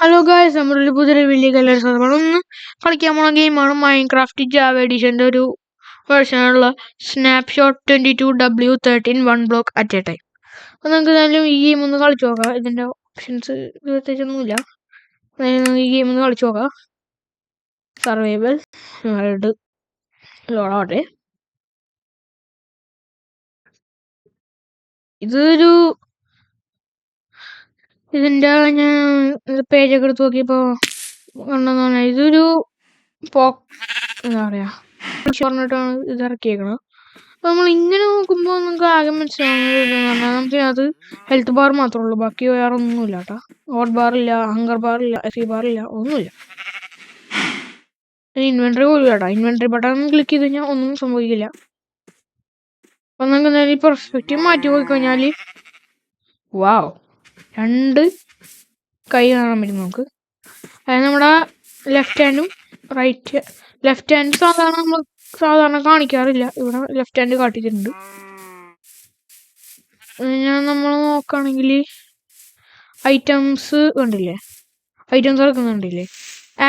Hello guys, നമ്മുടെ പുതിയൊരു വലിയ കല്യാണം ഒന്ന് കളിക്കാൻ പോണ ഗെയിമാണ് മൈൻക്രാഫ്റ്റ് ജാവ എഡിഷൻ്റെ ഒരു വേർഷനുള്ള snapshot 22W13 1 block at a time. അപ്പോൾ നമുക്ക് എന്തായാലും ഈ ഗെയിം ഒന്ന് കളിച്ചു നോക്കാം. ഇതിൻ്റെ ഓപ്ഷൻസ് പ്രത്യേകിച്ചൊന്നുമില്ല. ഈ ഗെയിം ഒന്ന് കളിച്ചു നോക്കാം. സർവൈവൽ വേൾഡ് ലോഡാവട്ടെ. ഇതിൻ്റെ ഞാൻ പേജൊക്കെ എടുത്ത് നോക്കിയപ്പോൾ കണ്ടെന്ന് പറഞ്ഞാൽ ഇതൊരു എന്താ പറയുക പറഞ്ഞിട്ടാണ് ഇത് ഇറക്കിയേക്കണത്. അപ്പോൾ നമ്മൾ ഇങ്ങനെ നോക്കുമ്പോൾ നമുക്ക് ആകെ മനസ്സിലാവുന്നത് പറഞ്ഞാൽ നമുക്കത് ഹെൽത്ത് ബാർ മാത്രമേ ഉള്ളൂ, ബാക്കി വേറെ ഒന്നുമില്ല കേട്ടോ. ഹോട്ട് ബാറില്ല, ഹങ്കർ ബാറില്ല, എഫി ബാറില്ല, ഒന്നുമില്ല. ഇൻവെൻട്രി പോലും കേട്ടോ. ഇൻവെൻട്രി ബട്ടൺ ക്ലിക്ക് ചെയ്ത് കഴിഞ്ഞാൽ ഒന്നും സംഭവിക്കില്ല. അപ്പം നമുക്ക് എന്തായാലും ഈ പെർസ്പെക്റ്റീവ് മാറ്റി പോയി കഴിഞ്ഞാൽ വാവ്, 2 കൈ കാണാൻ പറ്റും നമുക്ക്. അതായത് നമ്മുടെ ലെഫ്റ്റ് ഹാൻഡും ലെഫ്റ്റ് ഹാൻഡ് സാധാരണ കാണിക്കാറില്ല, ഇവിടെ ലെഫ്റ്റ് ഹാൻഡ് കാട്ടിയിട്ടുണ്ട്. നമ്മൾ നോക്കുകയാണെങ്കിൽ ഐറ്റംസ് കണ്ടില്ലേ, ഐറ്റംസ് ഇറക്കുന്നുണ്ടില്ലേ.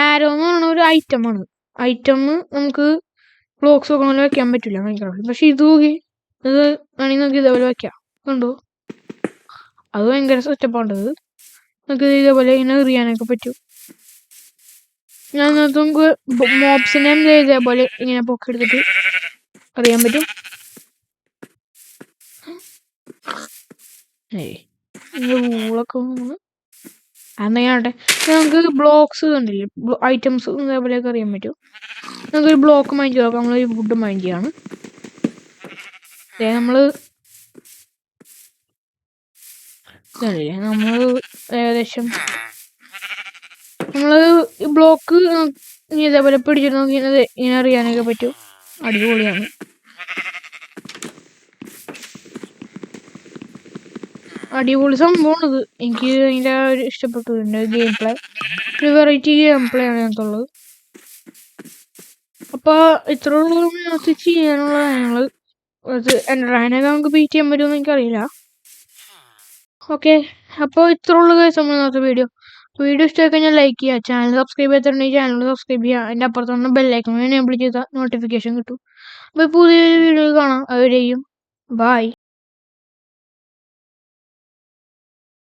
ആരോ എന്ന് പറയുന്ന ഒരു ഐറ്റമാണ്. ഐറ്റം നമുക്ക് ബ്ലോക്സ് ഒക്കെ പോലെ വെക്കാൻ പറ്റില്ല മൈൻക്രാഫ്റ്റിൽ. പക്ഷെ ഇത് വേണമെങ്കിൽ നമുക്ക് ഇതേപോലെ വെക്കാം. കണ്ടോ, അത് ഭയങ്കര സെറ്റപ്പാണ്ടത്. നമുക്ക് ഇതേപോലെ ഇങ്ങനെ എറിയാനൊക്കെ പറ്റും. നമുക്ക് മോബ്സിനെ ഇതേപോലെ ഇങ്ങനെ പൊക്കെടുത്തിട്ട് അറിയാൻ പറ്റും. ഊളൊക്കെ അങ്ങനെയാട്ടെ. നമുക്ക് ബ്ലോക്സ് കണ്ടില്ലേ, ഐറ്റംസ് ഇതേപോലെയൊക്കെ അറിയാൻ പറ്റും. നമുക്കൊരു ബ്ലോക്ക് മൈൻഡ് ചെയ്യാം. നമ്മളൊരു വുഡ് മൈൻഡ് ചെയ്യാണ്. നമ്മള് ഏകദേശം നമ്മള് ബ്ലോക്ക് ഇതേപോലെ പിടിച്ചിട്ട് നോക്കി ഇങ്ങനെ അറിയാനൊക്കെ പറ്റും. അടിപൊളിയാണ്. അടിപൊളി സംഭവമാണിത്. എനിക്ക് അതിൻ്റെ ഒരു ഇഷ്ടപ്പെട്ടു. ഇതിൻ്റെ ഗെയിം പ്ലേ ഒരു വെറൈറ്റി ഗെയിം പ്ലേ ആണ് ഞങ്ങൾക്കുള്ളത്. അപ്പോൾ ഇത്രയുള്ള ചെയ്യാനുള്ള കാര്യങ്ങൾ അത് എൻ്റർടൈനൊക്കെ നമുക്ക് ബീറ്റ് ചെയ്യാൻ പറ്റുമെന്ന് എനിക്കറിയില്ല. ഓക്കെ, അപ്പോൾ ഇത്രയുള്ള നമ്മൾ ഇന്നത്തെ വീഡിയോ ഇഷ്ടമായി കഴിഞ്ഞാൽ ലൈക്ക് ചെയ്യുക. ചാനൽ സബ്സ്ക്രൈബ് ചെയ്തിട്ടുണ്ടെങ്കിൽ ചാനൽ സബ്സ്ക്രൈബ് ചെയ്യുക. അതിൻ്റെ അപ്പുറത്തുള്ള ബെല്ലൈക്കൺ എനേബിൾ ചെയ്താൽ നോട്ടിഫിക്കേഷൻ കിട്ടും. അപ്പോൾ പുതിയൊരു വീഡിയോ കാണാം. അതുവരെയും ബൈ.